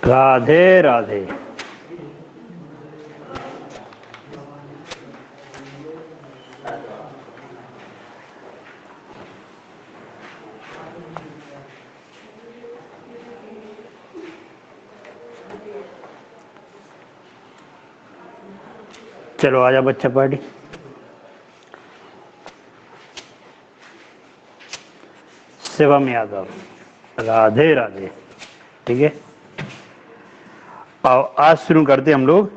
राधे राधे। चलो आजा बच्चा पार्टी। शिवम यादव, राधे राधे। ठीक है, और आज शुरू करते हम लोग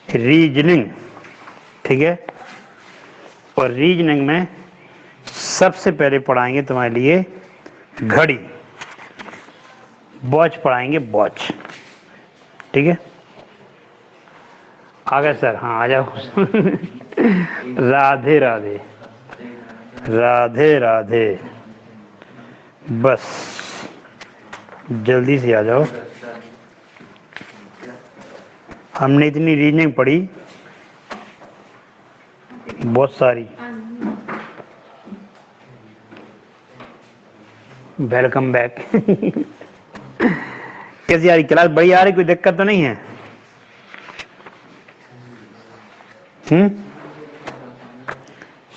रीजनिंग। ठीक है, और रीजनिंग में सबसे पहले पढ़ाएंगे तुम्हारे लिए घड़ी, वॉच पढ़ाएंगे, वॉच। ठीक है, आ गए सर? हाँ आ जाओ। राधे राधे, राधे राधे। बस जल्दी से आ जाओ। हमने इतनी रीजनिंग पढ़ी, बहुत सारी। Welcome back. कैसी आ रही क्लास? बढ़िया आ रही? कोई दिक्कत तो नहीं है?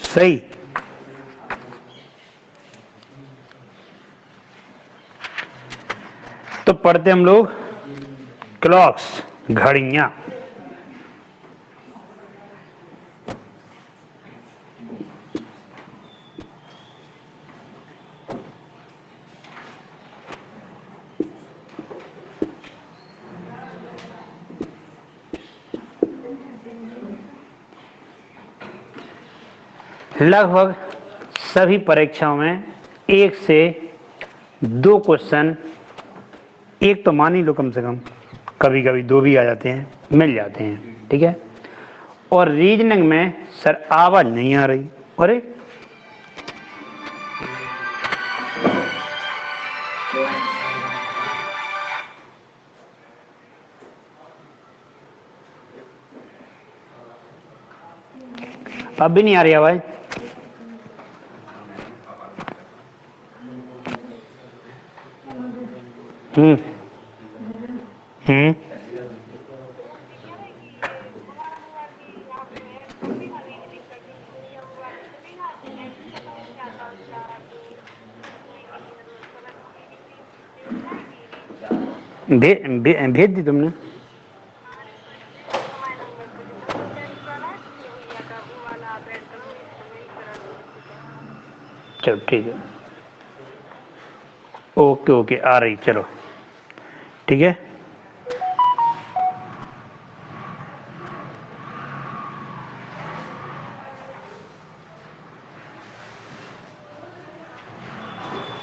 सही। तो पढ़ते हम लोग क्लॉक्स, घड़ियां। लगभग सभी परीक्षाओं में 1 से 2 क्वेश्चन, एक तो मान ही लो कम से कम, कभी कभी 2 भी आ जाते हैं, मिल जाते हैं। ठीक है, और रीजनिंग में सर आवाज नहीं आ रही। अरे अब भी नहीं आ रही आवाज? भेज दी तुमने? चलो ठीक है, ओके ओके, आ रही। चलो ठीक है,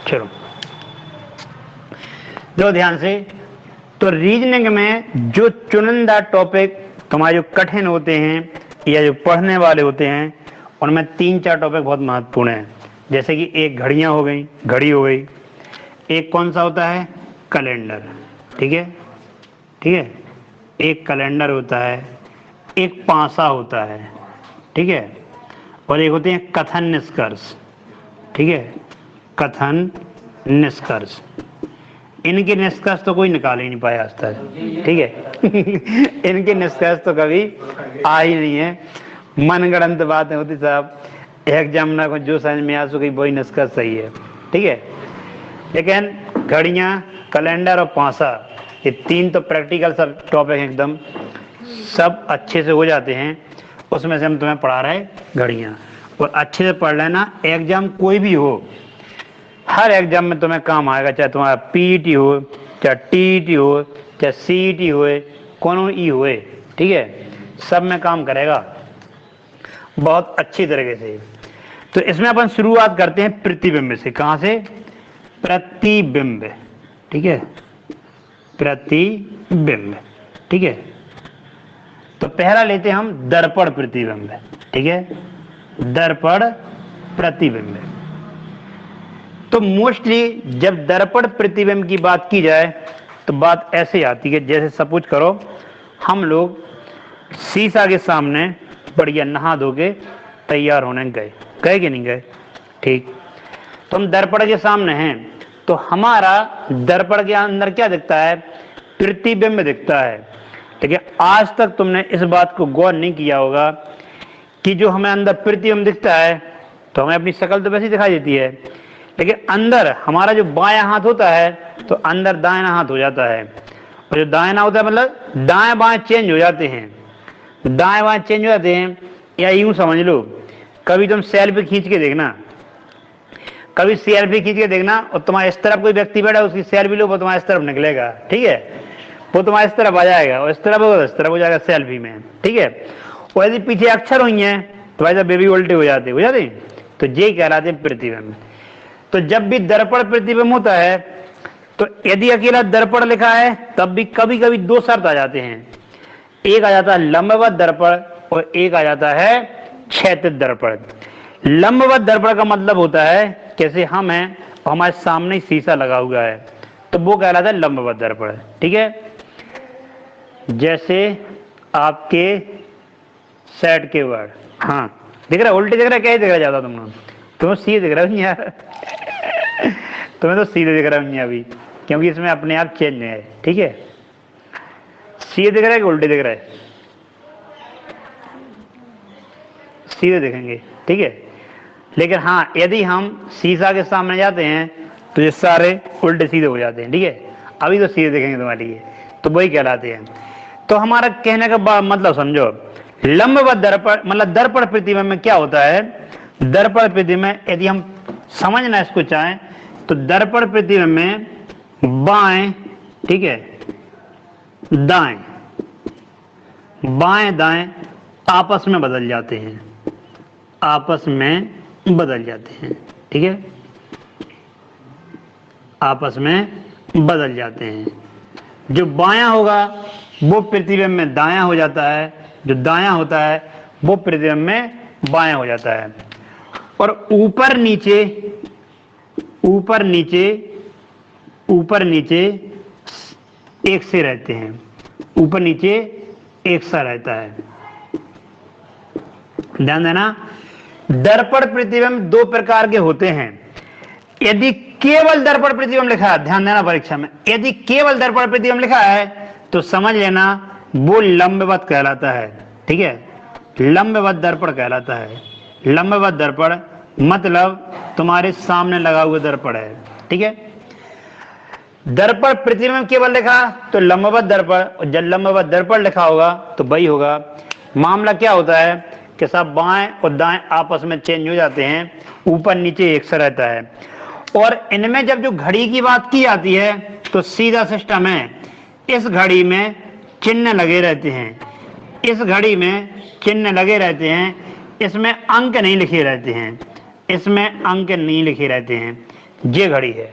चलो दो ध्यान से। तो रीजनिंग में जो चुनिंदा टॉपिक तुम्हारे जो कठिन होते हैं या जो पढ़ने वाले होते हैं, उनमें 3-4 टॉपिक बहुत महत्वपूर्ण हैं। जैसे कि एक घड़ियां हो गई, घड़ी हो गई। एक कौन सा होता है? कैलेंडर। ठीक है, ठीक है, एक कैलेंडर होता है, एक पासा होता है। ठीक है, और एक होते हैं कथन निष्कर्ष। ठीक है, कथन निष्कर्ष। इनके निष्कर्ष तो कोई निकाल ही नहीं पाया आज तक। ठीक है। इनके निष्कर्ष तो कभी आ ही नहीं है, मनगढ़ंत बातें होती साहब। एग्जामिनर को जो समझ में आ सके वही निष्कर्ष सही है। ठीक है, लेकिन घड़ियां, कैलेंडर और पासा, ये 3 तो प्रैक्टिकल सब टॉपिक एकदम सब अच्छे से हो जाते हैं। उसमें से हम तुम्हें पढ़ा रहे घड़ियां, और अच्छे से पढ़ लेना। एग्जाम कोई भी हो, हर एग्जाम में तुम्हें काम आएगा, चाहे तुम्हारा पीईटी हो, चाहे टीईटी हो, चाहे सीईटी हो, कोनो ई हो। ठीक है, सब में काम करेगा बहुत अच्छी तरीके से। तो इसमें अपन शुरुआत करते हैं प्रतिबिंब से। कहां से? प्रतिबिंब। ठीक है, प्रतिबिंब। ठीक है, तो पहला लेते हैं हम दर्पण प्रतिबिंब। ठीक है, दर्पण प्रतिबिंब। तो मोस्टली जब दर्पण प्रतिबिंब की बात की जाए तो बात ऐसे आती है, जैसे सपोज करो हम लोग शीशा के सामने बढ़िया नहा धो के तैयार होने गए कि नहीं गए? ठीक, तो हम दर्पण के सामने हैं, तो हमारा दर्पण के अंदर क्या दिखता है? प्रतिबिंब दिखता है। लेकिन आज तक तुमने इस बात को गौर नहीं किया होगा कि जो हमें अंदर प्रतिबिंब दिखता है तो हमें अपनी शक्ल तो वैसी दिखाई देती है, लेकिन अंदर हमारा जो बायां हाथ होता है तो अंदर दाहिना हाथ हो जाता है, और जो दाहिना होता है मतलब दाएं बाएं चेंज हो जाते हैं, दाएं बाएं चेंज हो जाते हैं। या यूं समझ लो, कभी तुम सेल्फी खींच के देखना, कभी सेल्फी खींच के देखना और तुम्हारे इस तरफ कोई व्यक्ति बैठा, उसकी सेल्फी लो, वो तुम्हारे इस तरफ निकलेगा, ठीक है, वो तुम्हारे इस तरफ आ जाएगा और इस तरफ होगा इस तरफ हो जाएगा सेल्फी में, ठीक है। और यदि पीछे अक्षर हुई हैं तो भाई साहब बेबी उल्टे हो जाते तो ये कहलाते हैं प्रतिबिंब। तो जब भी दर्पण प्रतिबिंब होता है तो यदि अकेला दर्पण लिखा है तब भी कभी कभी दो शर्त आ जाते हैं, एक आ जाता है लंबवत दर्पण और एक आ जाता है क्षैतिज दर्पण। लंबवत दर्पण का मतलब होता है कैसे हम हैं और हमारे सामने ही शीशा लगा हुआ है, तो वो कहलाता है लंबवत दर्पण, ठीक है। जैसे आपके सेट के वर्ड, हाँ दिख रहा है, उल्टे दिख रहा है, क्या दिख रहा है ज्यादा तुम्हें सीधे दिख रहा है यार तुम्हें तो सीधे दिख रहा है अभी, क्योंकि इसमें अपने आप चेंज है, ठीक है। सीधे दिख रहा है कि उल्टे दिख रहा है? सीधे दिखेंगे, ठीक है। लेकिन हाँ, यदि हम शीशा के सामने जाते हैं तो ये सारे उल्टे सीधे हो जाते हैं, ठीक है। अभी तो सीधे दिखेंगे तुम्हारे लिए, तो वही कहलाते हैं। तो हमारा कहने का मतलब समझो, लंबवत दर्पण मतलब दर्पण प्रतिबिंब में क्या होता है? दर्पण प्रतिबिंब में यदि हम समझना इसको चाहें तो दर्पण प्रतिबिंब में बाएं, ठीक है, दाएं, बाएं दाएं आपस में बदल जाते हैं, आपस में बदल जाते हैं, ठीक है, आपस में बदल जाते हैं। जो बायां होगा वो प्रतिबिंब में दायां हो जाता है, जो दायां होता है वो प्रतिबिंब में बायां हो जाता है। और ऊपर नीचे ऊपर नीचे ऊपर नीचे एक से रहते हैं, ऊपर नीचे एक सा रहता है। ध्यान देना, दर्पण प्रतिबिंब दो प्रकार के होते हैं। यदि केवल दर्पण प्रतिबिंब लिखा है, ध्यान देना परीक्षा में, यदि केवल दर्पण प्रतिबिंब लिखा है तो समझ लेना वो लंबवत कहलाता है, ठीक है, लंबवत दर्पण कहलाता है। लंबवत दर्पण मतलब तुम्हारे सामने लगा हुआ दर्पण है, ठीक है। दर्पण प्रतिबिंब केवल लिखा तो लंबवत दर्पण, और जब लंबवत दर्पण लिखा होगा तो वही होगा। मामला क्या होता है कि सब बाएं और दाएं आपस में चेंज हो जाते हैं, ऊपर नीचे एक सा रहता है। और इनमें जब जो घड़ी की बात की जाती है तो सीधा सिस्टम है, इस घड़ी में चिन्ह लगे रहते हैं, इस घड़ी में चिन्ह लगे रहते हैं, इसमें अंक नहीं लिखे रहते हैं, इसमें अंक नहीं लिखे रहते हैं। ये घड़ी है,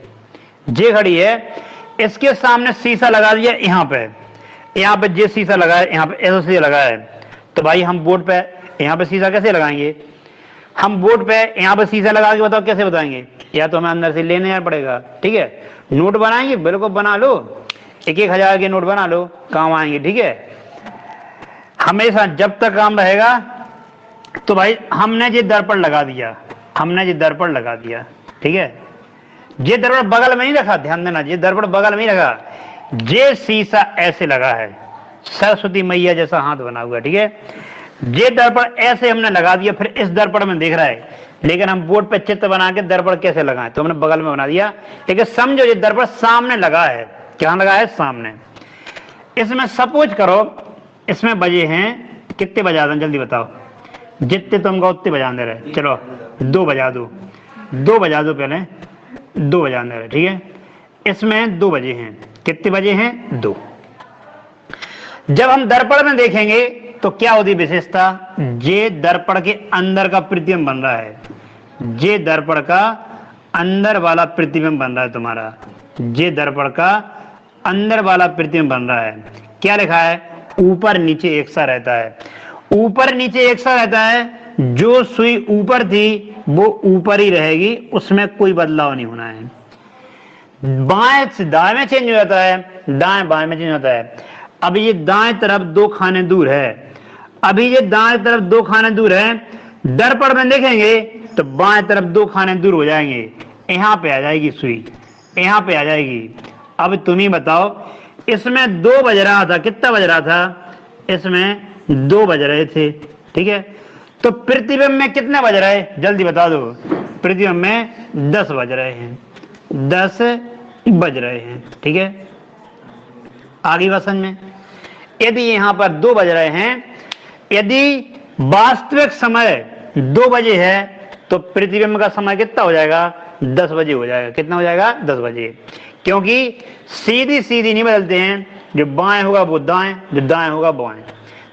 ये घड़ी है, इसके सामने शीशा लगा दिया, यहाँ पे ये शीशा लगा है, यहाँ पे ऐसा शीशा लगा है, तो भाई हम बोर्ड पे यहाँ पे शीशा कैसे लगाएंगे? हम बोर्ड पे यहाँ पे शीशा लगा के बताओ कैसे बताएंगे? या तो हमें अंदर से लेने जाना पड़ेगा, ठीक है। नोट बनाएंगे, बिल्कुल बना लो, 1-1 हज़ार के नोट बना लो, काम आएंगे, ठीक है। हमेशा जब तक काम रहेगा तो भाई हमने ये दर्पण लगा दिया, हमने ये दर्पण लगा दिया, ठीक है। ये दर्पण बगल में नहीं रखा, ध्यान देना, ये दर्पण बगल में नहीं रखा, ये शीशा ऐसे लगा है, सरस्वती मैया जैसा हाथ बना हुआ, ठीक है। ये दर्पण ऐसे हमने लगा दिया, फिर इस दर्पण में देख रहा है, लेकिन हम बोर्ड पे चित्र बना के दर्पण कैसे लगाएं? तो हमने बगल में बना दिया, लेकिन समझो ये दर्पण सामने लगा है। कहां लगा है? सामने। इसमें सपोज करो, इसमें बजे हैं कितने बजा दें? जल्दी बताओ, जितने तुमको उतने बजा दे रहे। चलो 2 बजा दो, 2 बजा दो, पहले 2 बजा दे रहे, ठीक है। इसमें 2 बजे हैं, कितने बजे हैं? 2। जब हम दर्पण में देखेंगे तो क्या होती विशेषता? ये दर्पण के अंदर का प्रतिबिंब बन रहा है, ये दर्पण का अंदर वाला प्रतिबिंब बन रहा है तुम्हारा, ये दर्पण का अंदर वाला प्रतिबिंब बन रहा है। क्या लिखा है? ऊपर नीचे एक सा रहता है, ऊपर नीचे एक सा रहता है। जो सुई ऊपर थी वो ऊपर ही रहेगी, उसमें कोई बदलाव नहीं होना है। बाएं से दाएं में चेंज हो जाता है, दाएं बाएं में चेंज होता है। अब ये दाएं तरफ 2 खाने दूर है, अभी ये दाएं तरफ 2 खाने दूर है, दर्पण में देखेंगे तो बाएं तरफ 2 खाने दूर हो जाएंगे, यहां पे आ जाएगी सुई, यहाँ पे आ जाएगी। अब तुम ही बताओ, इसमें 2 बज रहा था, कितना बज रहा था? इसमें 2 बज रहे थे, ठीक है। तो प्रतिबिंब में कितने बज रहे, जल्दी बता दो। प्रतिबिंब में 10 बज रहे हैं, 10 बज रहे हैं, ठीक है। आगे बात समझ में। यदि यहां पर 2 बज रहे हैं, यदि वास्तविक समय 2 बजे है, तो प्रतिबिंब का समय कितना हो जाएगा? 10 बजे हो जाएगा। कितना हो जाएगा? 10 बजे। क्योंकि सीधी सीधी नहीं बदलते हैं, जो बाएं होगा वो दाएं, जो दाएं होगा बाएं।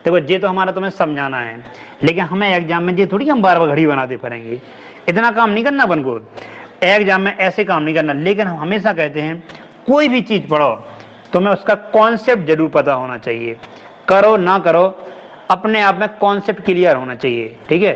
देखो ये तो हमारा तुम्हें समझाना है, लेकिन हमें एग्जाम में ये थोड़ी हम बार बार घड़ी बनाते फिरेंगे, इतना काम नहीं करना अपन को। एग्जाम में ऐसे काम नहीं करना। लेकिन हम हमेशा कहते हैं कोई भी चीज पढ़ो तुम्हें उसका कॉन्सेप्ट जरूर पता होना चाहिए। करो ना करो, अपने आप में कॉन्सेप्ट क्लियर होना चाहिए, ठीक है।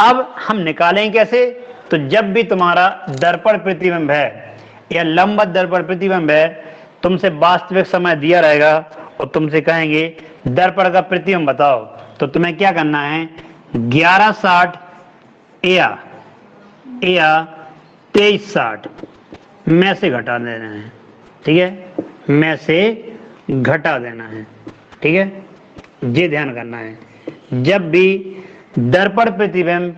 अब हम निकालें कैसे? तो जब भी तुम्हारा दर्पण प्रतिबिंब है या लंबवत दर्पण प्रतिबिंब है, तुमसे वास्तविक समय दिया रहेगा और तुमसे कहेंगे दर्पण का प्रतिबिंब बताओ, तो तुम्हें क्या करना है? 1160 या 2360 में से घटा देना है, ठीक है। में से घटा देना है, ठीक है। ये ध्यान करना है। जब भी दर्पण प्रतिबिंब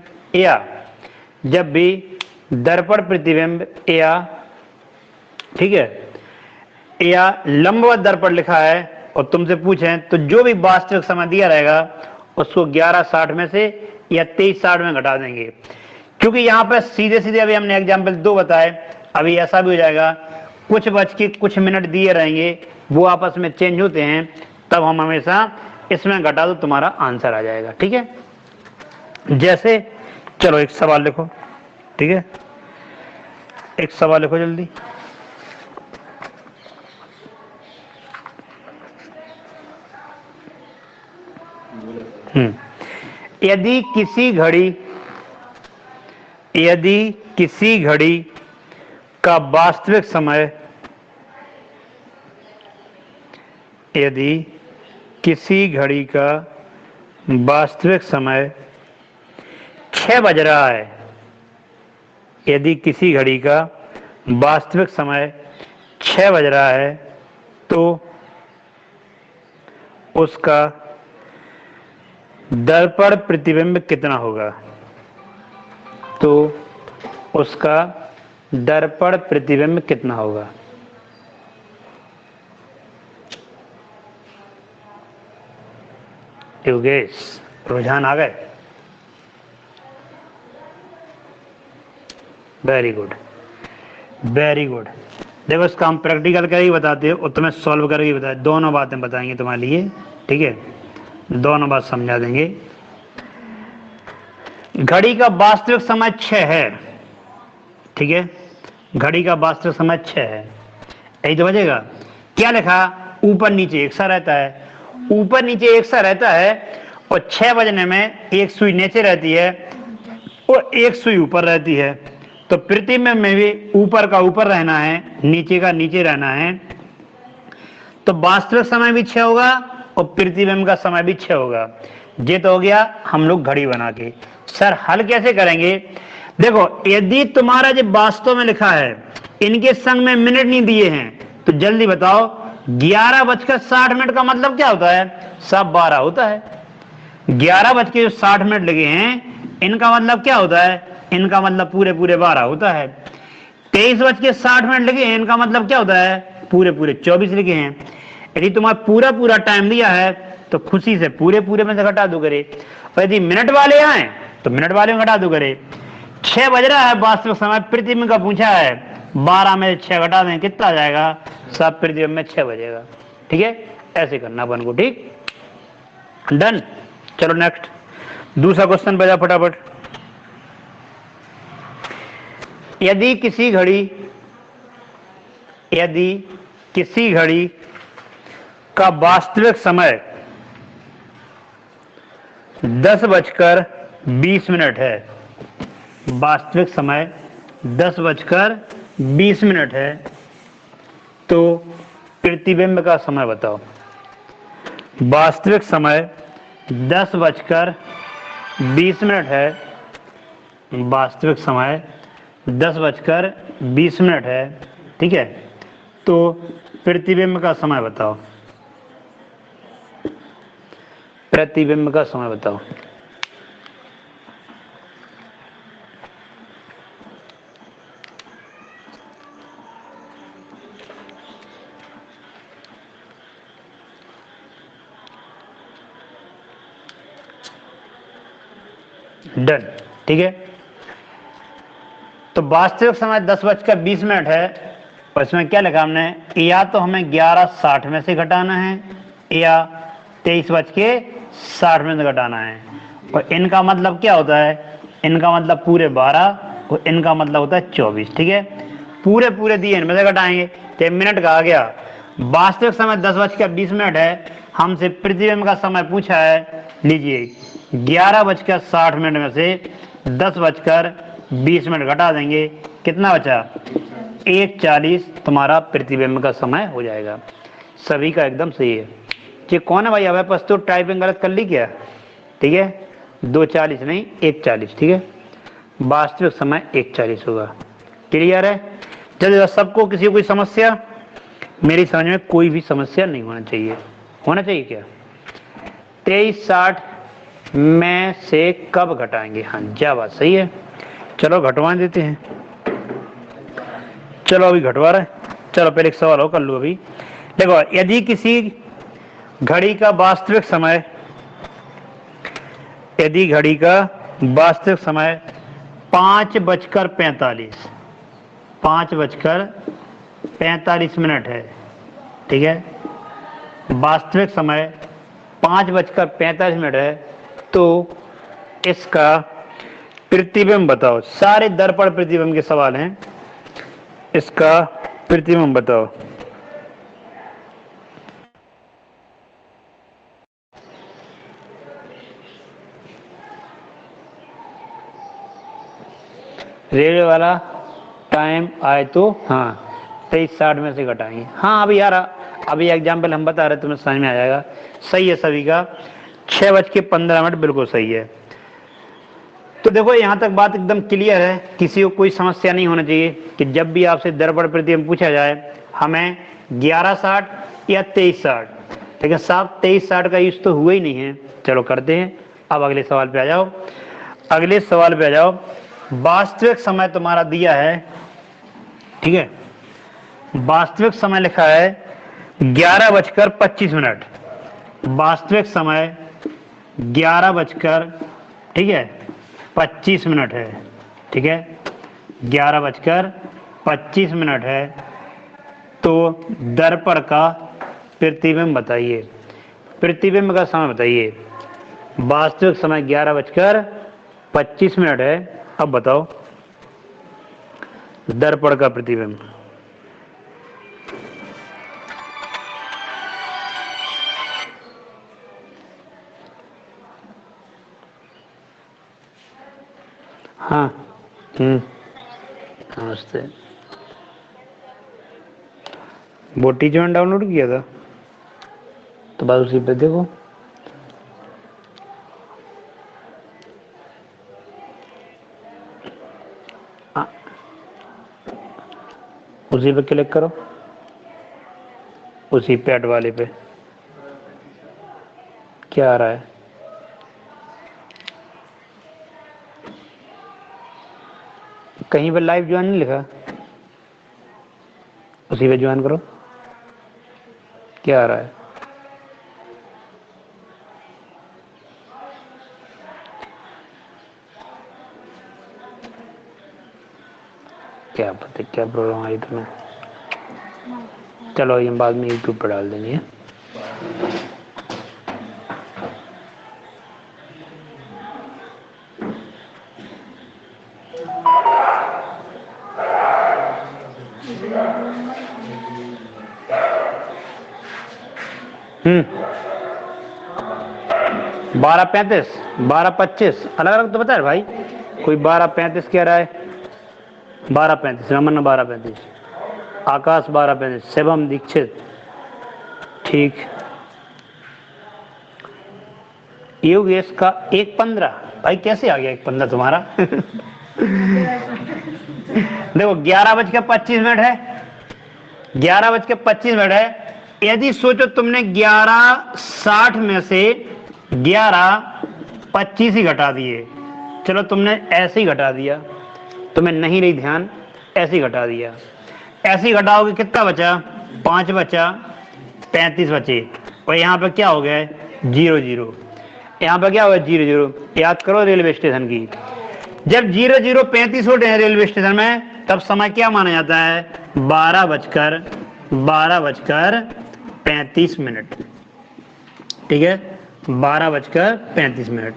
या ठीक है, या लंबवत दर्पण लिखा है और तुमसे पूछें, तो जो भी वास्तविक समय दिया रहेगा उसको 1160 में से या 2360 में घटा देंगे। क्योंकि यहाँ पर सीधे सीधे अभी हमने एग्जाम्पल 2 बताए, अभी ऐसा भी हो जाएगा कुछ बज के कुछ मिनट दिए रहेंगे, वो आपस में चेंज होते हैं, तब हम हमेशा इसमें घटा दो, तुम्हारा आंसर आ जाएगा, ठीक है। जैसे चलो एक सवाल लिखो, ठीक है। एक सवाल लिखो जल्दी। यदि किसी घड़ी का वास्तविक समय 6 बज रहा है, यदि किसी घड़ी का वास्तविक समय 6 बज रहा है, तो उसका दर्पण प्रतिबिंब कितना होगा? तो उसका दर्पण प्रतिबिंब कितना होगा? योगेश, रुझान आ गए? Very good, very good. देखो इसका हम प्रैक्टिकल करके बताते हो और तुम्हें सॉल्व करके बताए, दोनों बातें बताएंगे तुम्हारे लिए, ठीक है। दोनों बात समझा देंगे। घड़ी का वास्तविक समय 6 है, ठीक है। घड़ी का वास्तविक समय 6 है, यही तो बजेगा। क्या लिखा? ऊपर नीचे एक सा रहता है, ऊपर नीचे एक सा रहता है, और 6 बजने में एक सुई नीचे रहती है और एक सुई ऊपर रहती है। तो प्रतिबिंब में भी ऊपर का ऊपर रहना है, नीचे का नीचे रहना है। तो वास्तविक समय भी 6 होगा और प्रतिबिंब का समय भी 6 होगा। ये तो हो गया हम लोग घड़ी बना के। सर हल कैसे करेंगे? देखो यदि तुम्हारा जो वास्तव में लिखा है इनके संग में मिनट नहीं दिए हैं, तो जल्दी बताओ 11:60 का मतलब क्या होता है? सब 12 होता है। 11:60 लगे हैं, इनका मतलब क्या होता है? इनका मतलब पूरे पूरे 12 होता है। 23:60 लगे हैं, इनका मतलब क्या होता है? पूरे पूरे 24 लिखे हैं। यदि तुम्हारा पूरा पूरा टाइम दिया है तो खुशी से पूरे पूरे में से घटा दो करे, और यदि मिनट वाले आए तो मिनट वाले में घटा दो करे। 6 बज रहा है वास्तविक समय, प्रतिबिंब का पूछा है, 12 में 6 घटा दें, कितना आ जाएगा? सब प्रतिबिंब में 6 बजेगा, ठीक है। ऐसे करना अपन को, ठीक, डन। चलो नेक्स्ट दूसरा क्वेश्चन बजा फटाफट। यदि किसी घड़ी का वास्तविक समय 10:20 है, वास्तविक समय 10:20 है, तो प्रतिबिंब का समय बताओ। वास्तविक समय 10:20 है, वास्तविक समय 10:20 20 मिनट है, ठीक है, तो प्रतिबिंब का समय बताओ, प्रतिबिंब का समय बताओ। डन, ठीक है। तो वास्तविक समय 10:20 है, और इसमें क्या लिखा हमने, या तो हमें 11:60 में से घटाना है या 23:60 में से घटाना है। और इनका मतलब क्या होता है, इनका मतलब पूरे 12 और इनका मतलब होता है 24, ठीक है। पूरे पूरे दिए इनमें से घटाएंगे तो मिनट का आ गया। वास्तविक समय 10:20 है, हमसे प्रतिबिंब का समय पूछा है, लीजिए 11:60 में से 10:20 घटा देंगे, कितना बचा, 1:40 तुम्हारा प्रतिबिंब का समय हो जाएगा। सभी का एकदम सही है। ये कौन है भाई, अब बस तो टाइपिंग गलत कर ली क्या, ठीक है, 2:40 नहीं 1:40, ठीक है। वास्तविक समय 1:40 होगा। क्लियर है। चलिए सबको, किसी को कोई समस्या, मेरी समझ में कोई भी समस्या नहीं होना चाहिए। होना चाहिए क्या, 23:60 में से कब घटाएंगे, हाँ क्या बात सही है। चलो घटवा देते हैं, चलो अभी घटवा रहे हैं। चलो पहले एक सवाल हो कर लो अभी। देखो, यदि किसी घड़ी का वास्तविक समय, यदि घड़ी का वास्तविक समय 5:45 है, ठीक है, वास्तविक समय 5:45 है, तो इसका प्रतिबिंब बताओ। सारे दर्पण प्रतिबिंब के सवाल हैं, इसका प्रतिबिंब बताओ। रेलवे वाला टाइम आए तो हाँ 23:60 में से घटाएंगे। हाँ अभी यार, अभी एग्जाम्पल हम बता रहे, तुम्हें समझ में आ जाएगा। सही है सभी का, 6:15 बिल्कुल सही है। तो देखो यहाँ तक बात एकदम क्लियर है, किसी को कोई समस्या नहीं होना चाहिए कि जब भी आपसे दर्पण प्रतिबिंब पूछा जाए हमें 11:60 या 23:60, लेकिन साहब 23:60 का यूज तो हुआ ही नहीं है। चलो करते हैं, अब अगले सवाल पे आ जाओ, अगले सवाल पे आ जाओ। वास्तविक समय तुम्हारा दिया है, ठीक है, वास्तविक समय लिखा है 11:25। वास्तविक समय 11 ठीक है 25 है, ठीक है, 11:25 है। तो दर्पण का प्रतिबिंब बताइए, प्रतिबिंब का समय बताइए। वास्तविक समय 11:25 है, अब बताओ दर्पण का प्रतिबिंब। हाँ नमस्ते। वो टीचर ने डाउनलोड किया था, तो बस उसी पे देखो। उसी पे क्लिक करो, उसी पैड वाले पे क्या आ रहा है, कहीं पर लाइव ज्वाइन नहीं लिखा, उसी पे ज्वाइन करो, क्या आ रहा है, क्या पता क्या प्रॉब्लम आई तुम्हें। चलो ये बाद में यूट्यूब पर डाल देंगे। हम्म 12:35 12:25 अलग अलग तो बता रहे भाई, कोई 12:35 कह रहा है, 12:35 रमन 12:35, आकाश 12:35, शिवम दीक्षित, ठीक, योगेश का 1:15। भाई कैसे आ गया 1:15 तुम्हारा देखो 11:25 है, 11:25 है। यदि सोचो तुमने 11:60 में से 11:25 ही घटा दिए, चलो तुमने ऐसे ही घटा दिया, तुम्हें नहीं रही ध्यान, ऐसे ही घटा दिया, ऐसे ही घटाओगे कितना बचा, 5 बचा, 35 बचे, और यहाँ पे क्या हो गया है 0-0, यहाँ पे क्या हुआ 0-0। याद करो रेलवे स्टेशन की, जब 0-0 35 होते हैं रेलवे स्टेशन में, तब समय क्या माना जाता है 12:35। ठीक है, 12:35।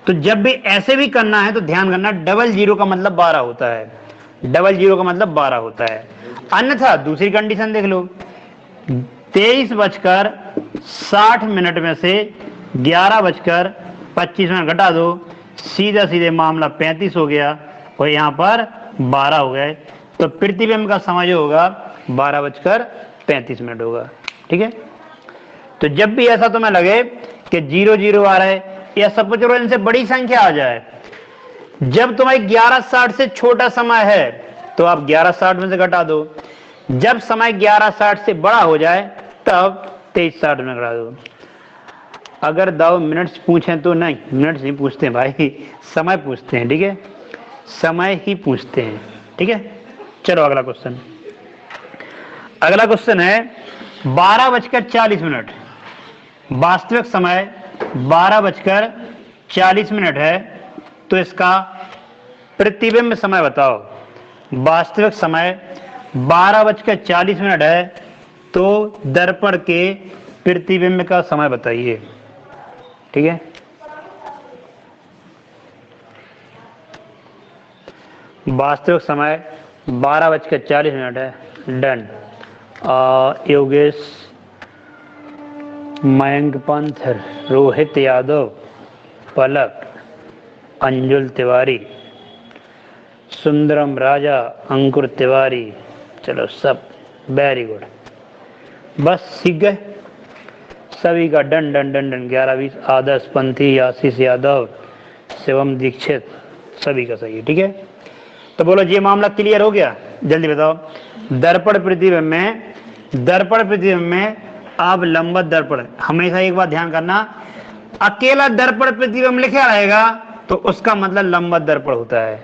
तो जब भी ऐसे भी करना है तो ध्यान करना, 00 का मतलब 12 होता है, 00 का मतलब 12 होता है। अन्यथा दूसरी कंडीशन देख लो, 23:60 में से 11:25 घटा दो, सीधा सीधे मामला 35 हो गया और यहाँ पर 12 हो गए, तो प्रतिबिंब का समय जो होगा 12:35 होगा। ठीक है, तो जब भी ऐसा तुम्हें लगे कि 0-0 आ रहा है, या सपोज करो इनसे बड़ी संख्या आ जाए, जब तुम्हारी 11:60 से छोटा समय है तो आप 11:60 में से घटा दो, जब समय 11:60 से बड़ा हो जाए तब 23:60 में घटा दो। अगर 2 मिनट्स पूछें तो नहीं, मिनट्स नहीं पूछते भाई, समय पूछते हैं। ठीक है, समय ही पूछते हैं। ठीक है, चलो अगला क्वेश्चन। अगला क्वेश्चन है 12:40। वास्तविक समय 12:40 है, तो इसका प्रतिबिंब समय बताओ। वास्तविक समय 12:40 है, तो दर्पण के प्रतिबिंब का समय बताइए। ठीक है, वास्तविक समय 12:40 है। डन। योगेश, मयंक पंथ, रोहित यादव, पलक, अंजुल तिवारी, सुंदरम राजा, अंकुर तिवारी, चलो सब वेरी गुड, बस सीख गए सभी का। Done done done done. 11-20, आदर्श पंथी, आशीष यादव, शिवम दीक्षित, सभी का सही है। ठीक है, तो बोलो ये मामला क्लियर हो गया, जल्दी बताओ। दर्पण प्रतिबिंब में अब लंबवत दर्पण, हमेशा एक बात ध्यान करना, अकेला दर्पण प्रतिबिंब लिखा रहेगा तो उसका मतलब लंबवत दर्पण होता है।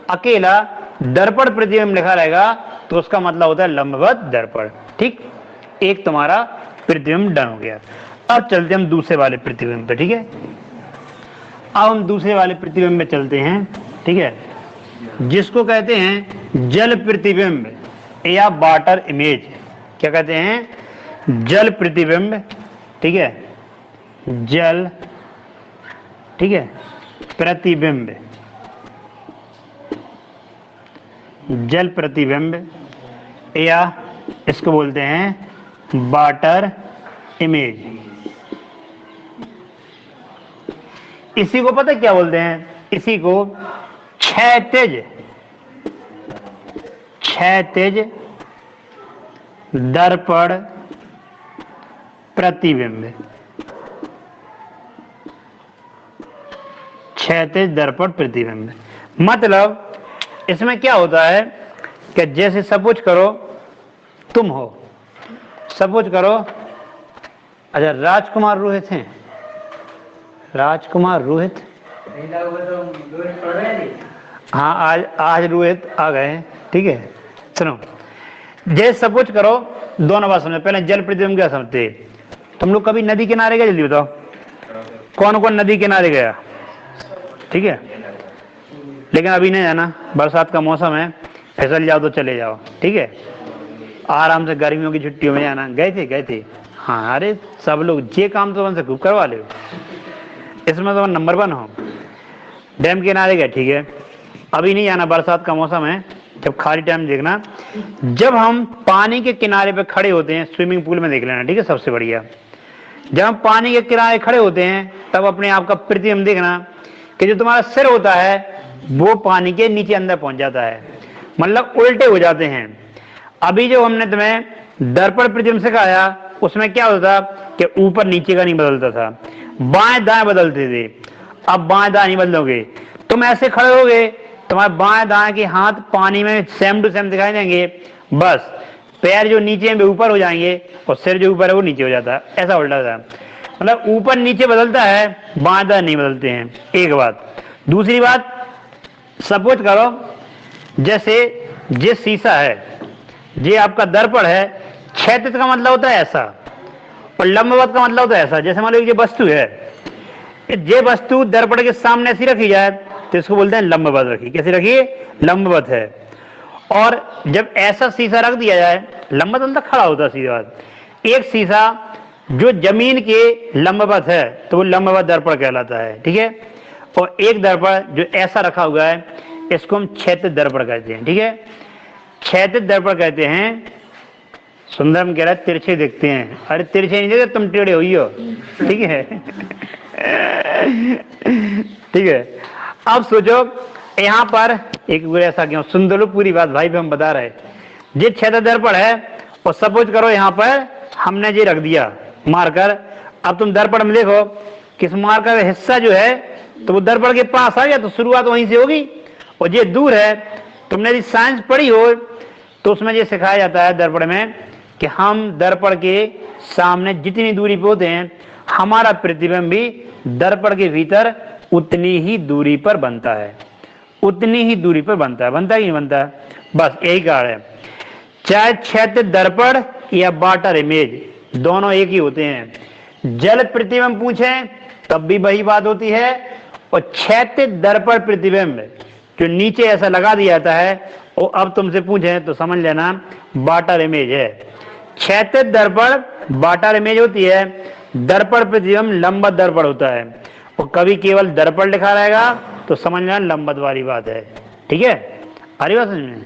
अकेला दर्पण प्रतिबिंब लिखा रहेगा तो उसका मतलब होता है लंबवत दर्पण। ठीक, एक तुम्हारा प्रतिबिंब डन हो गया। अब चलते हम दूसरे वाले प्रतिबिंब पे। ठीक है, अब हम दूसरे वाले प्रतिबिंब में चलते हैं। ठीक है, जिसको कहते हैं जल प्रतिबिंब या वाटर इमेज। क्या कहते हैं, जल प्रतिबिंब। ठीक है, जल, ठीक है, प्रतिबिंब, जल प्रतिबिंब, या इसको बोलते हैं वाटर इमेज। इसी को पता क्या बोलते हैं, इसी को क्षैतिज दर्पण प्रतिबिंब। क्षैतिज दर्पण प्रतिबिंब मतलब इसमें क्या होता है कि जैसे सपोज करो तुम हो, सपोज करो, अच्छा राजकुमार रोहित हैं, राजकुमार रोहित, हाँ आज रोहित आ गए हैं। ठीक है, सुनो, जैसे सपोज करो, दोनों बात समझो। पहले जल प्रतिबिंब क्या समझते, तुम लोग कभी नदी किनारे गए, जल्दी बताओ कौन कौन नदी किनारे गया। ठीक है, लेकिन अभी नहीं जाना, बरसात का मौसम है, फिसल जाओ तो चले जाओ। ठीक है, आराम से गर्मियों की छुट्टियों में जाना। गए थे हाँ, अरे सब लोग ये काम तो से खूब करवा ले, इसमें तो नंबर 1 हो। डैम किनारे गए, ठीक है, अभी नहीं जाना, बरसात का मौसम है, जब खाली टाइम देखना। जब हम पानी के किनारे पे खड़े होते हैं, स्विमिंग पूल में देख लेना। ठीक है, सबसे बढ़िया, जब हम पानी के किनारे खड़े होते हैं तब अपने आप का प्रतिबिंब देखना कि जो तुम्हारा सिर होता है वो पानी के नीचे अंदर पहुंच जाता है, मतलब उल्टे हो जाते हैं। अभी जो हमने तुम्हें दर्पण प्रतिबिंब सिखाया उसमें क्या होता कि ऊपर नीचे का नहीं बदलता था, बाएं दाएं बदलते थे। अब बाएं दाएं नहीं बदलोगे, तुम ऐसे खड़े होगे तुम्हारे बाएं दाएं के हाथ पानी में सेम टू सेम दिखाई देंगे, बस पैर जो नीचे हैं वे ऊपर हो जाएंगे और सिर जो ऊपर है वो नीचे हो जाता है, ऐसा उल्टा है। मतलब ऊपर नीचे बदलता है, बाएं दाएं नहीं बदलते हैं, एक बात। दूसरी बात, सपोज करो जैसे ये शीशा है, ये आपका दर्पण है, क्षैतिज का मतलब होता है ऐसा और लंबवत का मतलब होता है ऐसा। जैसे मान लो ये वस्तु है, ये वस्तु दर्पण के सामने ऐसी रखी जाए तो इसको बोलते हैं लंबवत रखी। कैसी रखी? लंबवत है। और जब ऐसा शीशा रख दिया जाए, लंबवत मतलब खड़ा होता है, सीधी बात। एक शीशा जो जमीन के लंबवत है तो वो लंबवत दर्पण कहलाता है, ठीक है। और एक दर्पण जो ऐसा रखा हुआ है इसको हम क्षैतिज दर्पण कहते हैं, ठीक है। क्षैतिज दर्पण कहते हैं। सुंदरम कह रहा है तिरछे दिखते हैं। अरे तिरछे नहीं दिखते, तुम टेढ़े हुई हो, ठीक है। ठीक है। अब सोचो यहां पर एक ऐसा क्यों, सुन लो पूरी बात भाई, भी हम बता रहे। ये क्षैतिज दर्पण है और सपोज करो यहां पर हमने ये रख दिया मार्कर। अब तुम दर्पण में देखो किस मार्कर का हिस्सा जो है तो वो दर्पण के पास आ गया, तो शुरुआत वहीं से होगी। और ये दूर है, तुमने यदि साइंस पढ़ी हो तो उसमें ये सिखाया जाता है दर्पण में कि हम दर्पण के सामने जितनी दूरी पे होते हैं हमारा प्रतिबिंब भी दर्पण के भीतर उतनी ही दूरी पर बनता है, उतनी ही दूरी पर बनता है। बनता ही नहीं बनता, बस यही कारण है। चाहे क्षैतिज दर्पण या वाटर इमेज दोनों एक ही होते हैं। जल प्रतिबिंब पूछे तब भी वही बात होती है। और क्षैतिज दर्पण प्रतिबिंब जो नीचे ऐसा लगा दिया जाता है, और अब तुमसे पूछे तो समझ लेना वाटर इमेज है। क्षैतिज दर्पण वाटर इमेज होती है, दर्पण प्रतिबिंब लंबवत दर्पण होता है। और कभी केवल दर्पण लिखा रहेगा तो समझ लेना लंबवत वाली बात है, ठीक है। आरी बात समझ में?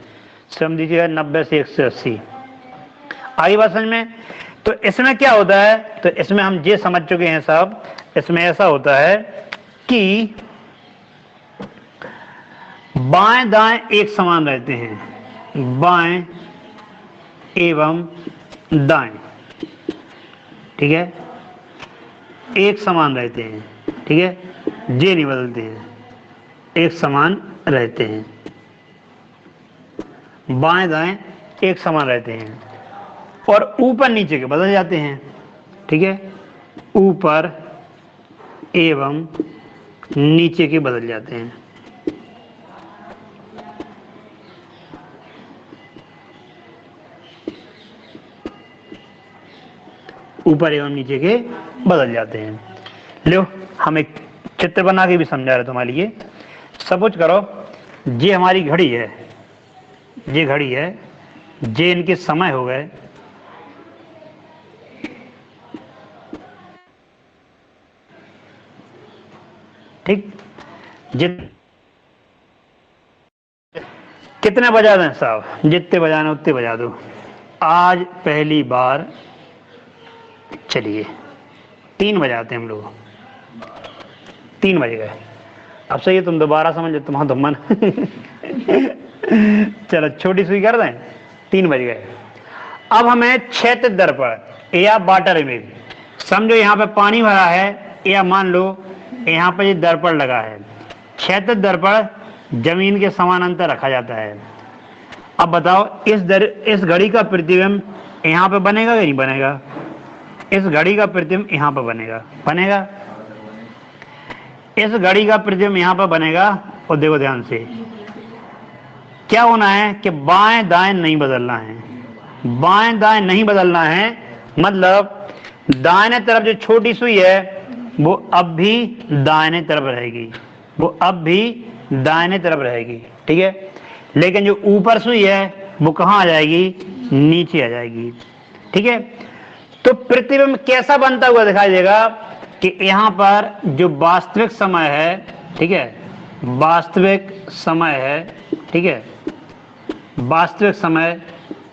सम दीजिएगा 90 से 180। आरी बात समझ में? तो इसमें क्या होता है, तो इसमें हम ये समझ चुके हैं सब। इसमें ऐसा होता है कि बाएं दाएं एक समान रहते हैं, बाएं एवं दाएं, ठीक है, एक समान रहते हैं, ठीक है। ये नहीं बदलते हैं, एक समान रहते हैं। बाएं दाएं एक समान रहते हैं और ऊपर नीचे के बदल जाते हैं, ठीक है। ऊपर एवं नीचे के बदल जाते हैं। ऊपर एवं नीचे के बदल जाते हैं। लो हम एक चित्र बना के भी समझा रहे तुम्हारे लिए। सपोज करो ये हमारी घड़ी है, ये घड़ी है, ये इनके समय हो गए, ठीक। कितने बजा दें साहब? जितने बजाना उतने बजा दो। आज पहली बार चलिए 3 बजाते हैं हम लोग। 3 बज गए। अब सही है, तुम दोबारा समझ लो, तुम्हारा तो मन चलो छोटी सुई कर दें। 3 बज गए। अब हमें क्षैतिज दर्पण या वाटर इमेज, समझो यहाँ पे पानी भरा है या मान लो यहाँ पर ये दर्पण लगा है। क्षैतिज दर्पण जमीन के समानांतर रखा जाता है। अब बताओ इस घड़ी का प्रतिबिंब यहाँ पे बनेगा या नहीं बनेगा? इस घड़ी का प्रतिबिंब यहाँ पर बनेगा, बनेगा। इस घड़ी का प्रतिबिंब यहाँ पर बनेगा। और देखो ध्यान से क्या होना है कि बाएं दाएं नहीं बदलना है, बाएं दाएं नहीं बदलना है। मतलब दाहिने तरफ जो छोटी सुई है वो अब भी दाहिने तरफ रहेगी, वो अब भी दाहिने तरफ रहेगी, ठीक है। लेकिन जो ऊपर सुई है वो कहाँ आ जाएगी? नीचे आ जाएगी, ठीक है। तो प्रतिबिंब कैसा बनता हुआ दिखाई देगा कि यहाँ पर जो वास्तविक समय है, ठीक है, वास्तविक समय है, ठीक है, वास्तविक समय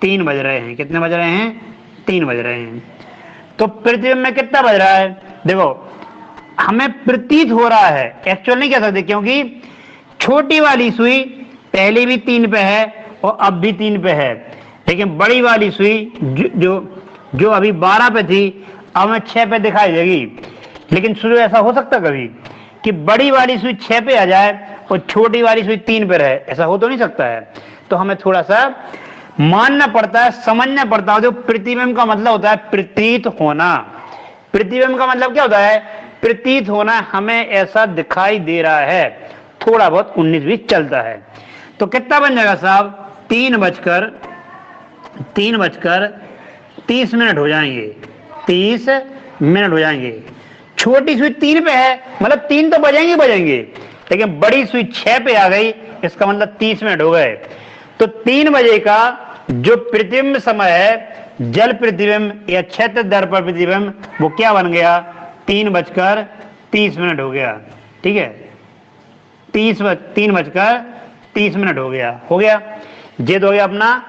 3 बज रहे हैं। कितने बज रहे हैं? 3 बज रहे हैं। तो प्रतिबिंब में कितना बज रहा है? देखो हमें प्रतीत हो रहा है, एक्चुअल नहीं कह सकते, क्योंकि छोटी वाली सुई पहले भी 3 पे है और अब भी 3 पे है। लेकिन बड़ी वाली सुई जो अभी 12 पे थी अब हमें 6 पे दिखाई देगी। लेकिन शुरू ऐसा हो सकता कभी कि बड़ी वाली सुई 6 पे आ जाए और छोटी वाली सुई 3 पे रहे, ऐसा हो तो नहीं सकता है। तो हमें थोड़ा सा मानना पड़ता है, समझना पड़ता है। जो प्रतिबिंब का मतलब होता है प्रतीत होना। प्रतिबिंब का मतलब क्या होता है? प्रतीत होना, हमें ऐसा दिखाई दे रहा है, थोड़ा बहुत 19-20 चलता है। तो कितना बन जाएगा साहब? 3:30 हो जाएंगे, 30 मिनट हो जाएंगे। छोटी सुई 3 पे है, मतलब 3 तो बजेंगे, लेकिन बड़ी सुई 6 पे आ गई, इसका मतलब 30 मिनट हो गए। तो 3 बजे का जो प्रतिबिंब समय है, जल प्रतिबिंब या क्षेत्र दर्पण प्रतिबिंब, वो क्या बन गया? 3:30 हो गया। ठीक है, 3:30 हो गया। ये तो हो गया अपना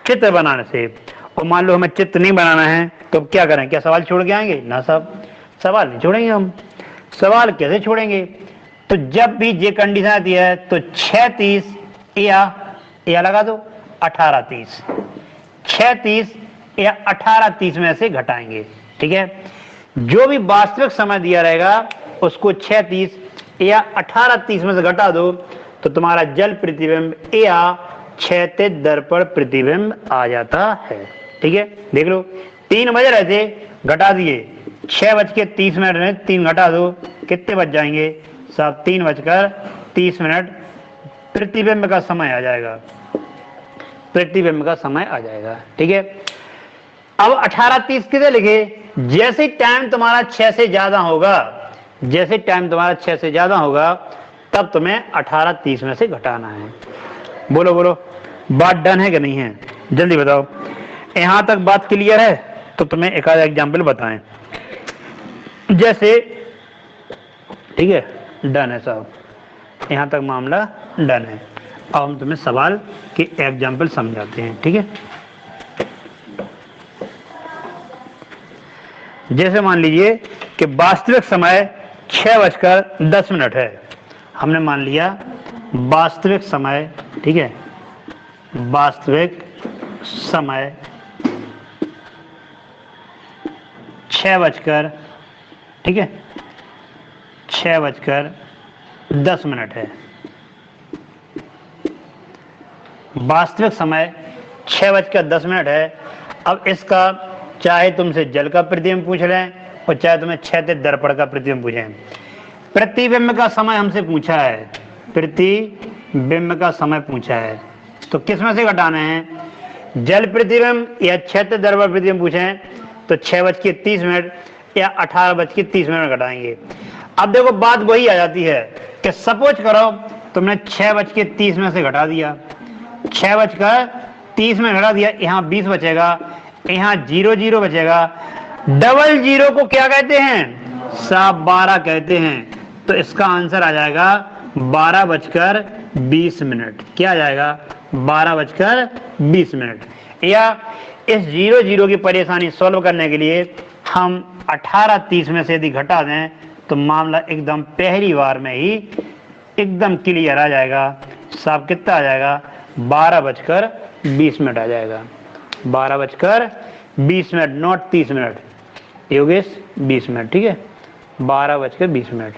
चित्र बनाने से। और मान लो हमें चित्र नहीं बनाना है तो क्या करें? क्या सवाल छोड़ के आएंगे? ना साहब, सवाल नहीं छोड़ेंगे हम। सवाल कैसे छोड़ेंगे? तो जब भी ये कंडीशन आती है तो 6:30 या लगा दो 18:30, 6:30 या 18:30 में से घटाएंगे। ठीक है, जो भी वास्तविक समय दिया रहेगा उसको 6:30 या 18:30 में से घटा दो, तो तुम्हारा जल प्रतिबिंब या क्षैतिज दर्पण प्रतिबिंब आ जाता है। ठीक है, देख लो 3 बज रहे थे, घटा दिए, 6:30 में 3 घटा दो, कितने बज जाएंगे साहब? 3:30 प्रतिबिंब का समय आ जाएगा, प्रतिबिंब का समय आ जाएगा। ठीक है, अब 18:30 किसे लिखे? जैसे टाइम तुम्हारा 6 से ज्यादा होगा, जैसे टाइम तुम्हारा 6 से ज्यादा होगा, तब तुम्हें 18:30 में से घटाना है। बोलो बोलो, बात डन है कि नहीं है? जल्दी बताओ। यहां तक बात क्लियर है? तो तुम्हें एक आधा एग्जाम्पल बताएं। जैसे, ठीक है, डन है साहब, यहां तक मामला डन है। अब हम तुम्हें सवाल के एग्जाम्पल समझाते हैं। ठीक है, जैसे मान लीजिए कि वास्तविक समय 6:10 है। हमने मान लिया वास्तविक समय, ठीक है, वास्तविक समय 6:00, ठीक है, 6:10 है। वास्तविक समय 6:10 है। अब इसका चाहे तुमसे जल का प्रतिबिंब पूछ लें और चाहे तुम्हें क्षैतिज दर्पण का प्रतिबिंब पूछें, प्रतिबिंब का समय हमसे पूछा है, प्रतिबिंब का समय पूछा है, तो किस में से घटाना है? जल प्रतिबिंब या क्षैतिज दर्पण प्रतिबिंब पूछें तो 6:30 या 18:30 घटाएंगे। अब देखो बात वही आ जाती है कि सपोज करो तुमने 6:30 में से घटा दिया, 6:30 में घटा दिया, यहाँ 20 बचेगा, यहाँ 00 बचेगा। डबल जीरो को क्या कहते हैं साहब? 12 कहते हैं। तो इसका आंसर आ जाएगा 12:20। क्या आ जाएगा? 12:20। या इस 00 की परेशानी सॉल्व करने के लिए हम 18:30 में से यदि घटा दें तो मामला एकदम पहली बार में ही एकदम क्लियर आ जाएगा साहब। कितना आ जाएगा? 12:20 आ जाएगा। 12:20, नॉट 30 मिनट, योगेश 20 मिनट। ठीक है, 12:20।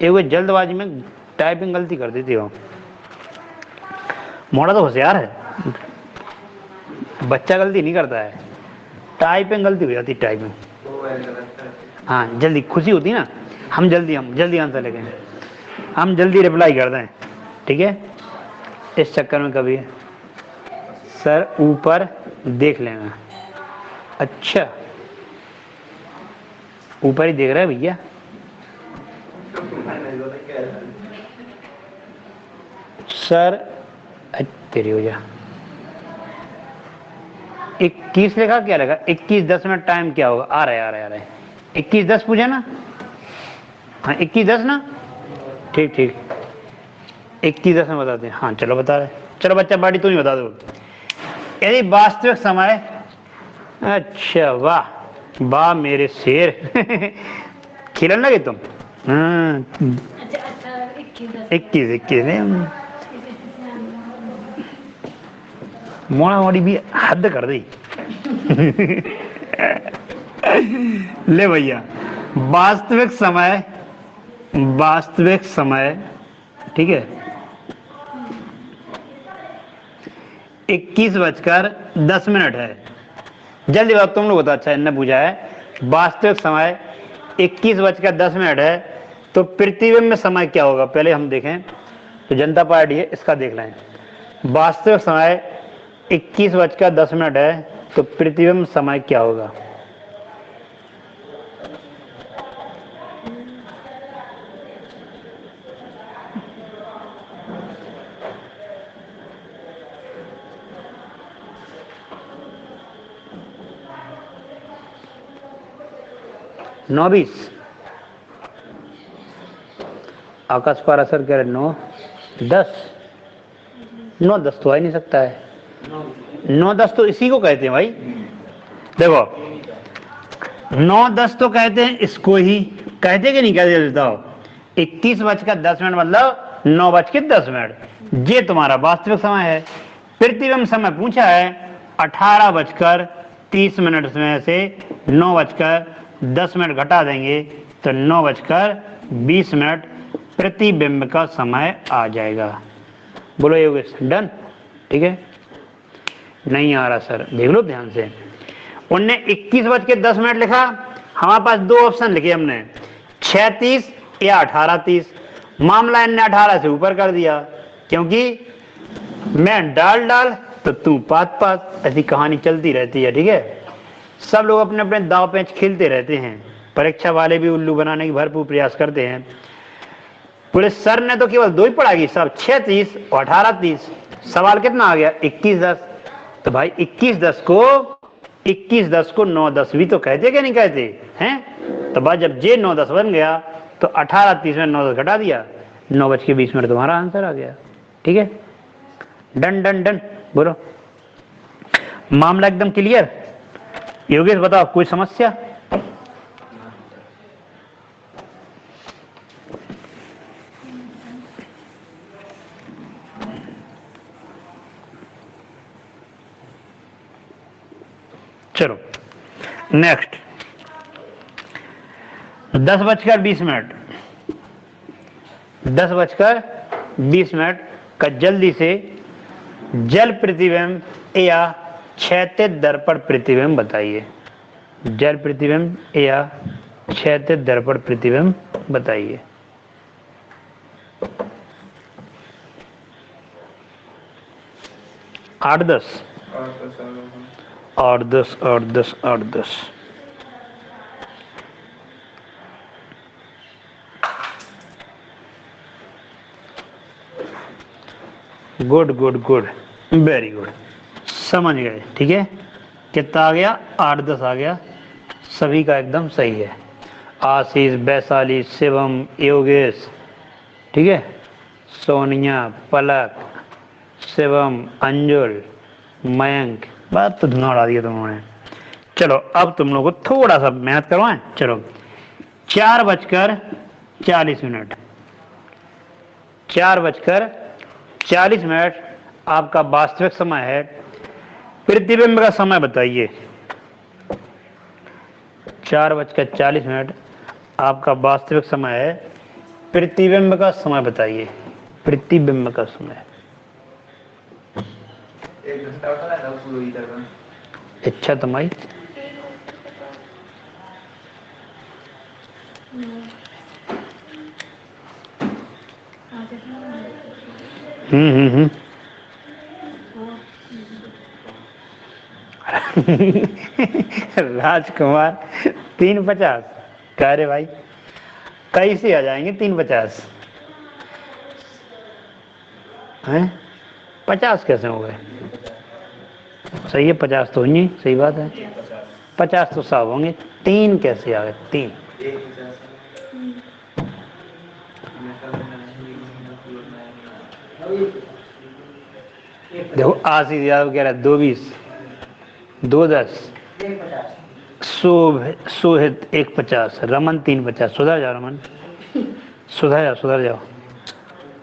एक जल्दबाजी में टाइपिंग गलती कर देती हो। मोड़ा तो होशियार है, बच्चा गलती नहीं करता है, टाइपिंग गलती हो जाती। टाइपिंग हाँ, जल्दी खुशी होती ना, हम जल्दी आंसर लेके हम जल्दी रिप्लाई कर दें। ठीक है, इस चक्कर में कभी सर ऊपर देख लेना। अच्छा, ऊपर ही देख रहा है भैया। सर तेरी हो जा। 21 लिखा, क्या लिखा? 21:10 में टाइम क्या होगा? आ रहा है 21:10 पूछे ना? हाँ 21:10 ना? ठीक 21:10 में बताते हैं। हाँ चलो बता रहे। चलो बच्चा बाटी तू नहीं बता दो। यदि वास्तविक समय, अच्छा वाह मेरे शेर खिलन लगे तुम। 21 ने मोड़ा मोड़ी भी हद कर दी। ले भैया, वास्तविक समय, ठीक है। 21:10 है। जल्दी बात तुम लोग बता। अच्छा इनने पूछा है वास्तविक समय 21:10 है, तो प्रतिबिंब समय क्या होगा पहले हम देखें। तो जनता पार्टी है इसका देख लें। वास्तविक समय 21:10 है, तो प्रतिबिंब समय क्या होगा। नौ 20 आकाश पर असर करे 9-10 9-10 तो आ ही नहीं सकता है। 9-10 तो इसी को कहते हैं भाई। देखो 9-10 तो कहते हैं इसको ही, कहते कि नहीं कहते बताओ। 21:10 मतलब 9:10 ये तुम्हारा वास्तविक समय है। प्रतिबिंब समय पूछा है 18:30 में से 9:10 घटा देंगे तो 9:20 प्रतिबिंब का समय आ जाएगा। बोलो योगेश डन। ठीक है नहीं आ रहा सर, देख लो ध्यान से। उनने 21:10 लिखा, हमारे पास दो ऑप्शन लिखे हमने 6:30 या 18:30। मामला इनने 18 से ऊपर कर दिया, क्योंकि मैं डाल तो तू पात, ऐसी कहानी चलती रहती है। ठीक है सब लोग अपने अपने दाव पेंच खेलते रहते हैं, परीक्षा वाले भी उल्लू बनाने की भरपूर प्रयास करते हैं। पुलिस सर ने तो केवल दो ही पढ़ाई सब 6:30 और 18:30। सवाल कितना आ गया 21:10। तो भाई 21:10 को 9:10 भी तो कहते कि नहीं कहते हैं। तो बाद जब जे 9:10 बन गया तो 18:30 में 9:10 घटा दिया, 9:20 तुम्हारा आंसर आ गया। ठीक है डन डन डन। बोलो मामला एकदम क्लियर। योगेश बताओ कोई समस्या। चलो नेक्स्ट 10:20 10:20 का जल्दी से जल प्रतिबिंब या क्षैतिज दर्पण प्रतिबिंब बताइए। जल प्रतिबिंब या क्षैतिज दर्पण प्रतिबिंब बताइए। आठ दस good good good very good समझ गए। ठीक है कितना आ गया 8-10 आ गया। सभी का एकदम सही है। आशीष, वैशाली, शिवम, योगेश, ठीक है सोनिया, पलक, शिवम, अंजुल, मयंक, बात तो धुना उड़ा दिया तुमने। चलो अब तुम लोगों को थोड़ा सा मेहनत करवाएं। चलो 4:40 4:40 आपका वास्तविक समय है। प्रतिबिंब का समय बताइए। 4:40 आपका वास्तविक समय है। प्रतिबिंब का समय बताइए। प्रतिबिंब का समय अच्छा तुम्हारी राजकुमार 3:50 कह रहे भाई कैसे आ जाएंगे 3:50 हैं 50 कैसे हो गए। सही है 50 तो नहीं सही बात है 50 तो सब होंगे 3 कैसे आ गए 3। देखो आशीष यादव कह रहा है 2:20 2:10 सोहित 1:50 रमन 3:50 सुधर जाओ रमन सुधर जाओ।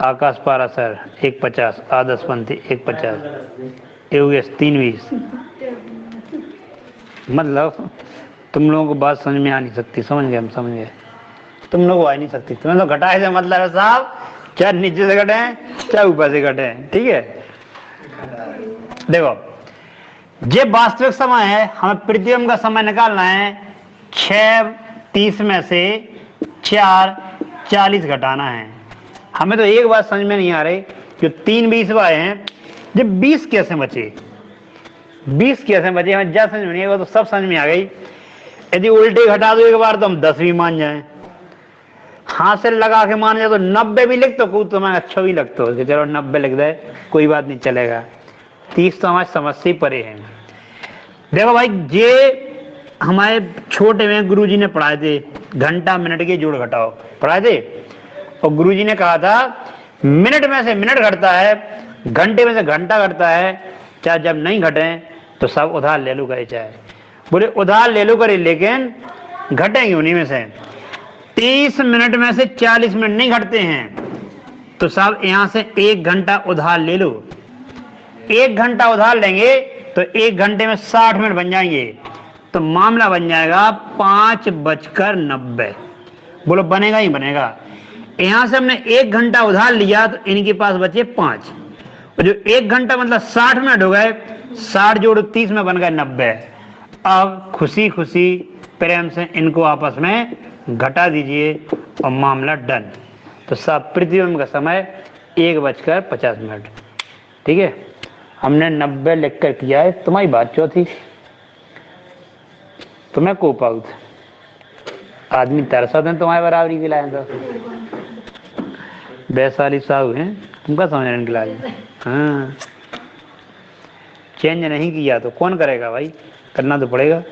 आकाश पारा सर 1:50 आदर्श पंथी 1:50 योगेश 3:20। मतलब तुम लोगों को बात समझ में आ नहीं सकती। समझ गए हम समझ गए तुम लोग को आ नहीं सकती। तुम्हें तो घटाए से मतलब है साहब चाहे नीचे से घटे चाहे ऊपर से घटे, ठीक है। देखो ये वास्तविक समय है, हमें प्रतिबिंब का समय निकालना है। 6:30 में से 4:40 घटाना है। हमें तो एक बात समझ में नहीं आ रही, जो 3 20 आए हैं, जब 20 कैसे बचे, 20 कैसे बचे, हमें ज्यादा समझ में नहीं आएगा, तो सब समझ में आ गई। यदि उल्टे घटा दो एक बार तो हम 10 भी मान जाए, हाथ से लगा के मान जाए तो 90 भी लिख, तो तुम्हें अच्छा भी लगता हो, चलो 90 लिख दे, कोई बात नहीं, चलेगा। 30 तो हमारी समझ से परे है। देखो भाई, ये हमारे छोटे में गुरुजी ने पढ़ाए थे, घंटा मिनट के जोड़ घटाओ पढ़ाए थे, और गुरुजी ने कहा था मिनट में से मिनट घटता है, घंटे में से घंटा घटता है, चाहे जब नहीं घटे तो सब उधार ले लो करे, चाहे बोले उधार ले लो करे, लेकिन घटेंगे उन्हीं में से। 30 मिनट में से 40 मिनट नहीं घटते हैं, तो सब यहां से 1 घंटा उधार ले लो। 1 घंटा उधार लेंगे तो 1 घंटे में 60 मिनट बन जाएंगे, तो मामला बन जाएगा 5:90। बोलो बनेगा ही बनेगा। यहां से हमने 1 घंटा उधार लिया तो इनके पास बचे 5, और जो 1 घंटा मतलब 60 मिनट हो गए, 60 जोड़ 30 में बन गए 90। अब खुशी खुशी प्रेम से इनको आपस में घटा दीजिए और मामला डन। तो सब प्रतिबिंब का समय 1:50। ठीक है, हमने 90 लिख कर किया है, तुम्हारी बात चौथी, तुम्हें को पाउत आदमी तरसा दें तुम्हारे बराबरी के लाए, तो वैशाली साहू हैं, तुमका समझने के लाए। हाँ, चेंज नहीं किया तो कौन करेगा भाई, करना तो पड़ेगा,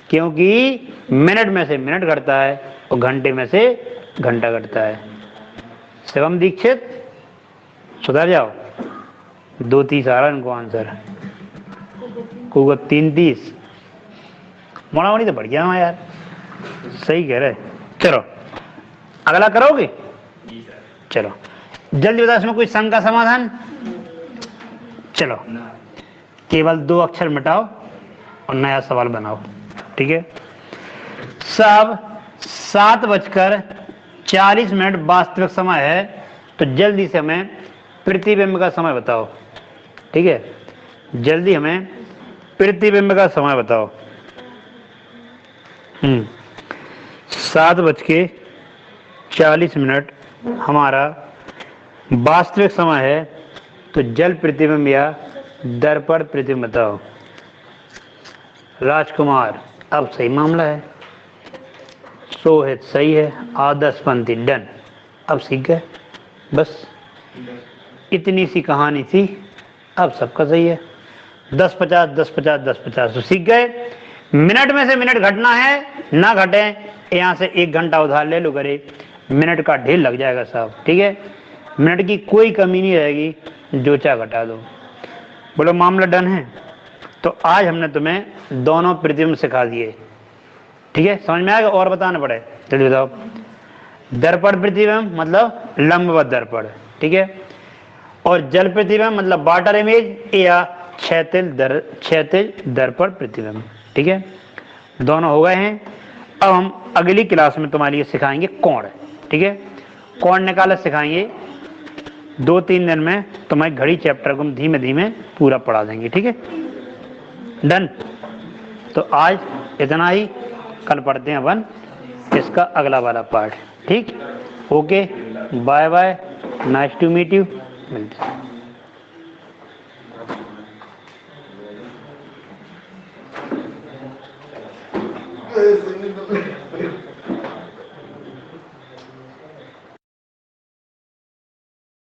क्योंकि मिनट में से मिनट घटता है और घंटे में से घंटा घटता है। शिवम दीक्षित सुधर जाओ, 2:30 आ रहा है इनको आंसर, को 3:30 मोड़ा मोड़ी तो बढ़िया है यार, सही कह रहे। चलो अगला करोगे, चलो जल्दी बताओ, इसमें कोई संघ का समाधान। चलो केवल 2 अक्षर मिटाओ और नया सवाल बनाओ, ठीक है। सब 7:40 वास्तविक समय है, तो जल्दी से हमें प्रतिबिंब का समय बताओ, ठीक है। जल्दी हमें प्रतिबिंब का समय बताओ। 7:40 हमारा वास्तविक समय है, तो जल प्रतिबिंब या दर्पण प्रतिबिंब बताओ। राजकुमार अब सही मामला है, सोहित सही है, आदर्श पंथी डन। अब सीख गए, बस इतनी सी कहानी थी, अब सबका सही है। 10:50 10:50 10:50 तो सीख गए। मिनट में से मिनट घटना है, ना घटे यहां से 1 घंटा उधार ले लो करे, मिनट का ढेर लग जाएगा साहब, ठीक है। मिनट की कोई कमी नहीं रहेगी, जो चाह घटा दो। बोलो मामला डन है। तो आज हमने तुम्हें दोनों प्रतिबिंब सिखा दिए, ठीक है, समझ में आएगा और बताना पड़े, जल्दी बताओ। दर्पण प्रतिबिंब मतलब लंबवत दर्पण, ठीक है, और जल प्रतिबिंब मतलब वाटर इमेज या क्षैतिज दर्पण प्रतिबिंब, ठीक है। दोनों हो गए हैं। अब हम अगली क्लास में तुम्हारे लिए सिखाएंगे कोण, ठीक है। कोण निकाला सिखाएंगे, 2-3 दिन में तुम्हारी घड़ी चैप्टर को हम धीमे धीमे पूरा पढ़ा देंगे, ठीक है, डन। तो आज इतना ही, कल पढ़ते हैं अपन इसका अगला वाला पार्ट, ठीक। Okay, bye bye, nice to meet you, मिलते हैं।